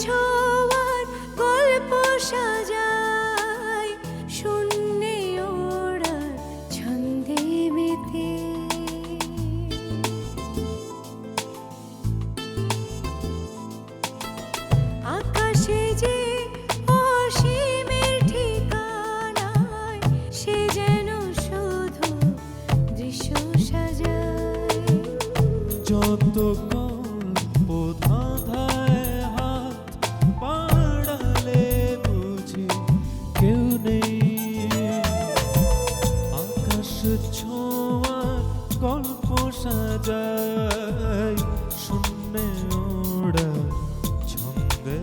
ছোঁয়ার গল্প সাজাই শূন্যে ওড়ার ছন্দে মেতে। আকাশে যে অসীমের ঠিকানায় সে যেন শুধু দৃশ্য সাজায়। যত গল্প ধাঁধায় হাত বাড়ালে বুঝি কেউ নেই। আকাশ ছোঁয়ার গল্প সাজায় শূন্যে ওড়া ছন্দে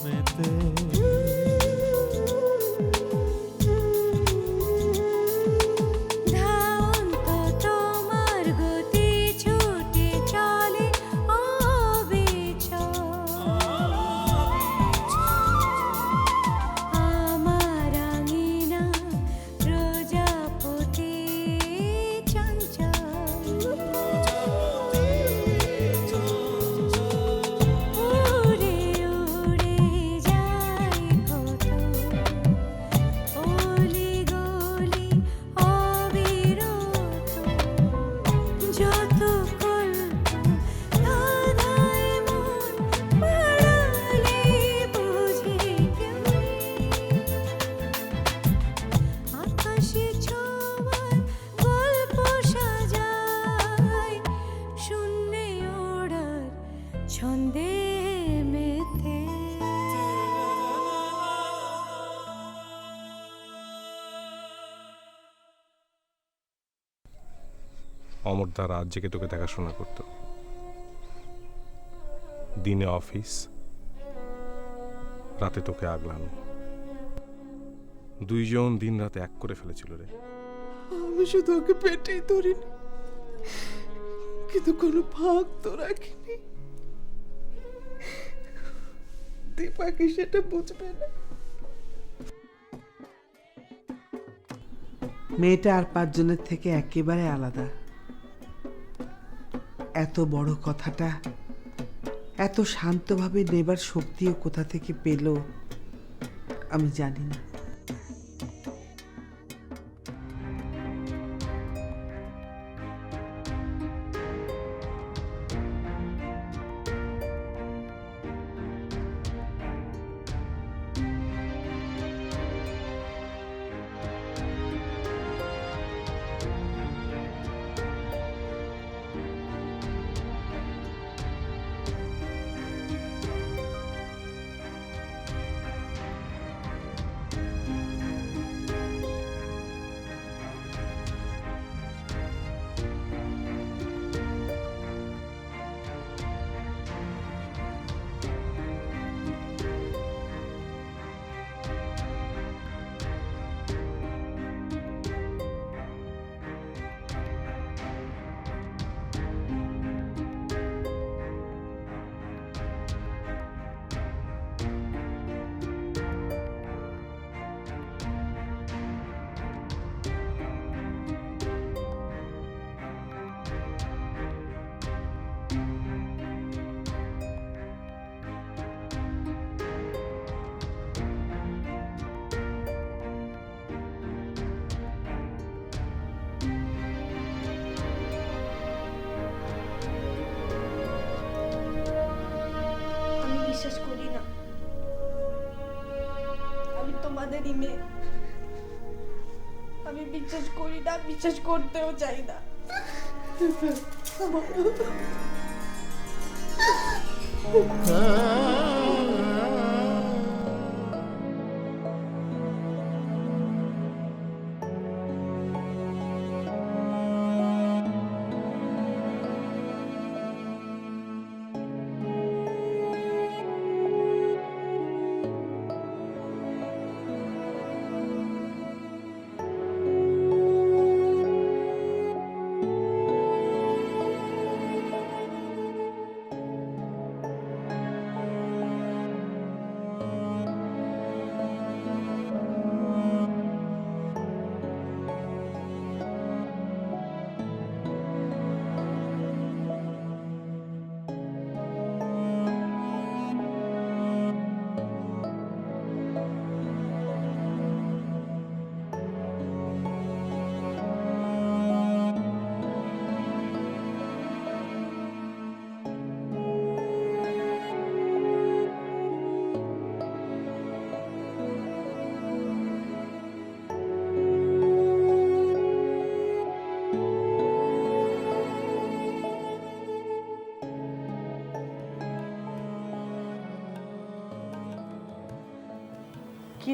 মেতে। ধাওন্ত তোমার গতি ছুটে চলে অবিচল। আমার আঙিনা প্রজাপতি চঞ্চল। উড়ে উড়ে যায় কত অলি গলি অবিরত। যত কল্প ধাঁধায় মন বাড়ালে বুঝি কেউ নেই। আকাশে ছোঁয়ার গল্প সাজায় শূন্যে ওড়ার ছন্দে মেতে। অমরদা রাত জেগে তোকে দেখাশোনা করতো। দিনে অফিস, রাতে তোকে আগলানো। দুইজন দিন রাতে এক করে ফেলেছিল রে। আমি শুধু ওকে পেটেই ধরিনি, কিন্তু কোনো ভাগ তো রাখিনি। দীপা কি সেটা বুঝবে না? মেয়েটা আর 5 জনের থেকে একেবারে আলাদা। এত বড় কথাটা এত শান্তভাবে নেবার শক্তিও কোথা থেকে পেল আমি জানি না। বিশ্বাস করি না। আমি তোমাদেরই মেয়ে। আমি বিশ্বাস করি না, বিশ্বাস করতেও চাই না।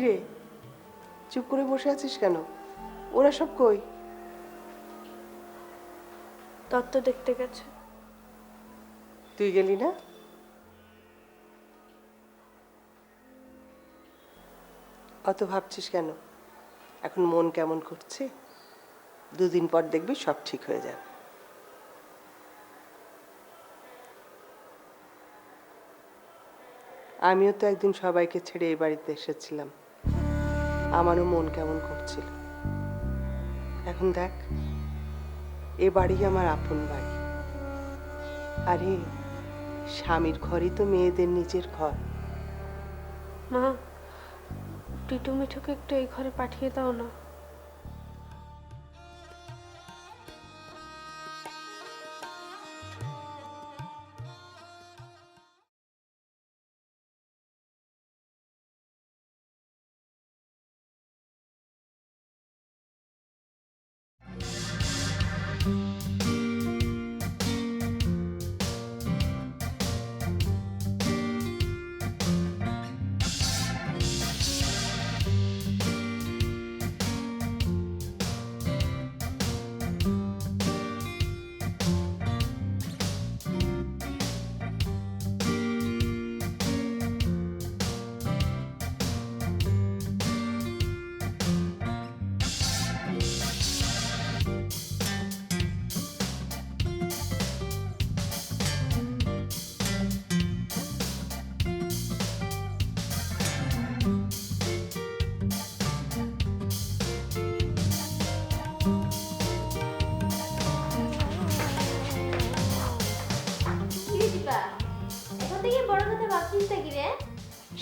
রে, চুপ করে বসে আছিস কেন? ওরা সব কই? তত্ত্ব দেখতে গেছে। তুই গেলি না? অত ভাবছিস কেন? এখন মন কেমন করছে? 2 দিন পর দেখবি সব ঠিক হয়ে যাবে। আমিও তো একদিন সবাইকে ছেড়ে এই বাড়িতে এসেছিলাম, আমারও মন কেমন করছিল। এখন দেখ, এ বাড়ি আমার আপন বাড়ি। আরে স্বামীর ঘরই তো মেয়েদের নিজের ঘর। মা, টিটু মিঠুকে একটু এই ঘরে পাঠিয়ে দাও না।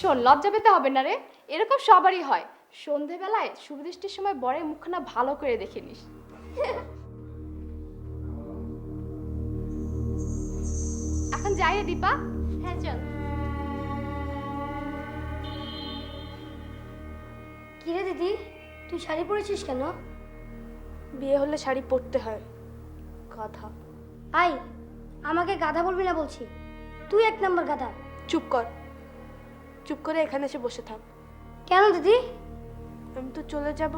শোন, লজ্জা পেতে হবে না রে, এরকম সবারই হয়। সন্ধেবেলায় শুভদৃষ্টির সময় বরের মুখখানা ভালো করে দেখে নিস। এখন যাই রে দীপা। হ্যাঁ চল। কিরে দিদি, তুই শাড়ি পরেছিস কেন? বিয়ে হলে শাড়ি পরতে হয়। গাধা। আই, আমাকে গাধা বলবি না বলছি। তুই 1 নম্বর গাধা। চুপ কর, চুপ করে এখানে এসে বসে থাক। কেন দিদি? আমি তো চলে যাব,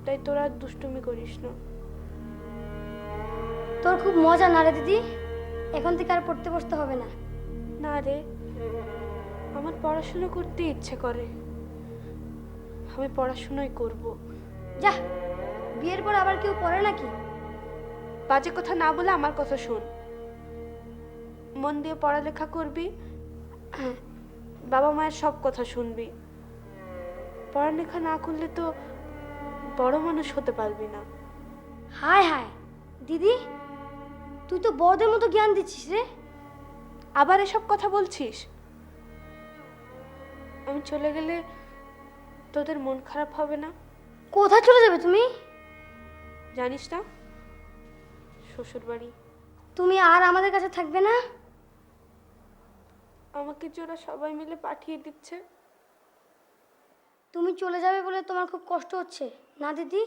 তাই তোরা দুষ্টুমি করিস না। তোর খুব মজা না রে দিদি? এখন থেকে আর পড়তে বসতে হবে না। না রে, আমার পড়াশোনা করতে ইচ্ছে করে, আমি পড়াশোনাই করব। যা, বিয়ের পর আবার কেউ পড়ে নাকি? বাজে কথা না বলে আমার কথা শোন। মন দিয়ে পড়ালেখা করবি, বাবা মায়ের সব কথা শুনবি। পড়ালেখা না করলে তো বড় মানুষ হতে পারবি না। হায় হায় দিদি, তুই তো বড়দের মতো জ্ঞান দিচ্ছিস রে। আবার এসব কথা বলছিস? আমি চলে গেলে তোদের মন খারাপ হবে না? কোথায় চলে যাবে তুমি? জানিস না, শ্বশুর বাড়ি। তুমি আর আমাদের কাছে থাকবে না? আমাকে যে ওরা সবাই মিলে পাঠিয়ে দিচ্ছে। তুমি চলে যাবে বলে তোমার খুব কষ্ট হচ্ছে না দিদি?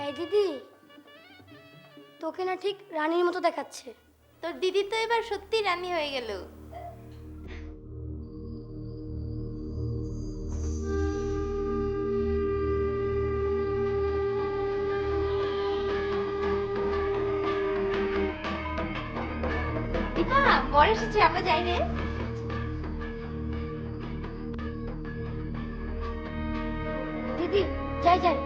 এই দিদি, তোকে না ঠিক রানীর মতো দেখাচ্ছে। তোর দিদি তো এবার সত্যি রানী হয়ে গেল। দীপা, বর এসেছে, আমরা যাই রে। দিদি যাই যাই।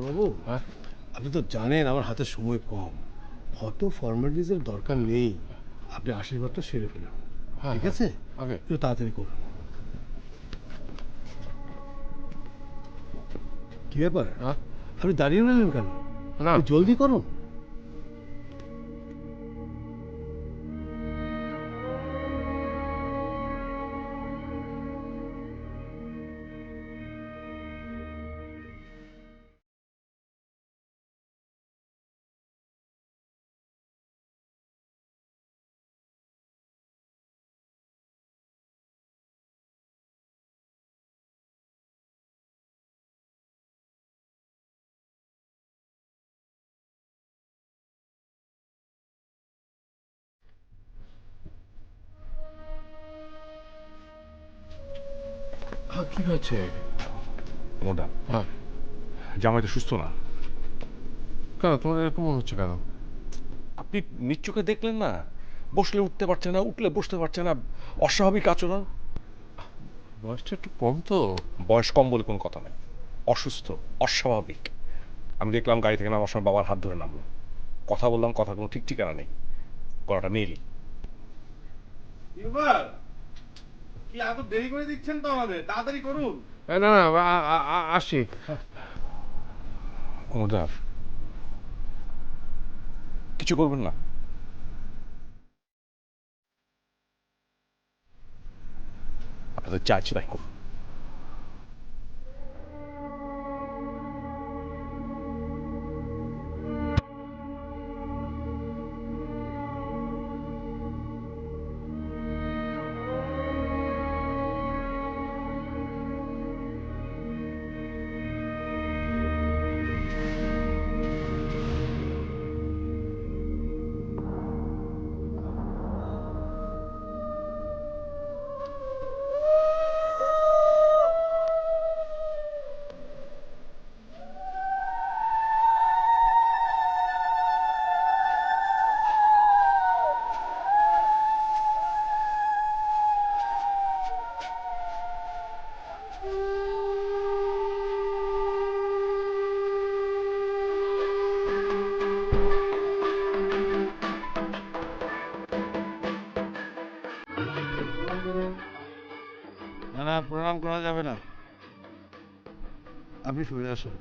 বাবু, আপনি তো জানেন আমার হাতে সময় কম, অত ফর্মালিটিসের দরকার নেই। আপনি আশীর্বাদটা সেরে ফেলুন, ঠিক আছে? একটু তাড়াতাড়ি করুন। কি ব্যাপার, আপনি দাঁড়িয়ে রইলেন কেন? জলদি করুন। কি হয়েছে? মোটা জামাই তো সুস্থ না। কেন তোমার এরকম মনে হচ্ছে কেন? আপনি নিজ চোখে দেখলেন না, বসলে উঠতে পারছে না, উঠলে বসতে পারছে না, অস্বাভাবিক আচরণ। বয়সটা একটু কম তো। বয়স কম বলে কোনো কথা নেই, অসুস্থ, অস্বাভাবিক। আমি দেখলাম গাড়ি থেকে নামার সময় বাবার হাত ধরে নামলো, কথা বললাম, কথা কোনো ঠিক ঠিকানা নেই, গলাটা নেই। কি এত দেরি করে দিচ্ছেন তো আমাদের, তাড়াতাড়ি করুন। না না, আসি। অনুদার কিছু করবেন না? আপনাদের চাইছি তাই করুন। না না, প্রণাম করা যাবে না, আপনি সরে আসুন।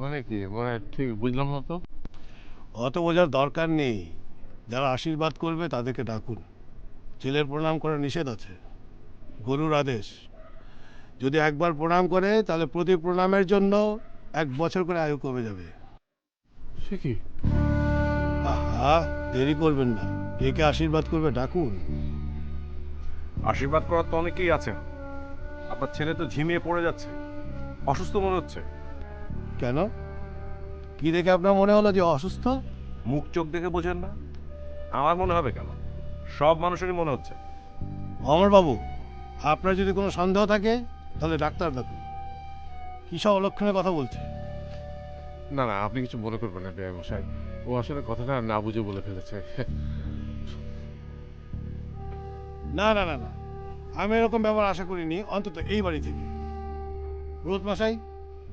মানে কি, মানে ঠিক বুঝলাম না তো। অত বোঝার দরকার নেই, যারা আশীর্বাদ করবে তাদেরকে ডাকুন। ছেলের প্রণাম করা নিষেধ আছে, গুরুর আদেশ। যদি একবার প্রণাম করে তাহলে প্রতি প্রণামের জন্য 1 বছর করে আয়ু কমে যাবে। সে কি? আহা, দেরি করবেন না, কে কে আশীর্বাদ করবে ডাকুন। আশীর্বাদ করার তো অনেকেই আছেন, আপনার ছেলে তো ঝিমিয়ে পড়ে যাচ্ছে, অসুস্থ মনে হচ্ছে। কেন, কি দেখে আপনার মনে হলো যে অসুস্থ? মুখ চোখ দেখে বোঝেন না? আমার মনে হবে কেন, সব মানুষেরই মনে হচ্ছে। অমর বাবু, আপনার যদি কোনো সন্দেহ থাকে তাহলে ডাক্তার ডাকুন। কী সব অলক্ষণের কথা বলছে? না না, আপনি কিছু মনে করবেন না বেয়াই মশাই, ও আসলে কথাটা না বুঝে বলে ফেলেছে। না না না না, আমি এরকম ব্যাপার আশা করিনি, অন্তত এই বাড়ি থেকে। রোদ মশাই,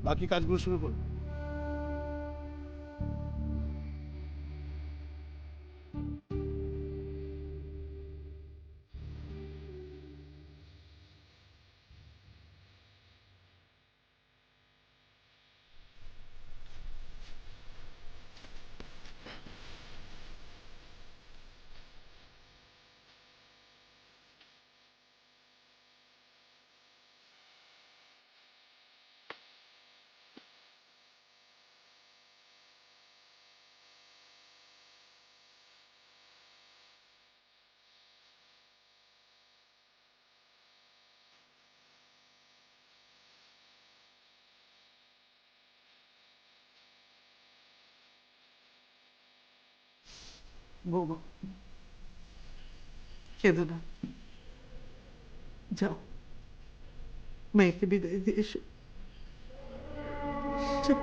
বাকি কাজগুলো শুরু করুন। বৌমা কেঁদো না, যাও মেয়েকে বিদায় দিয়ে এসো। যাও।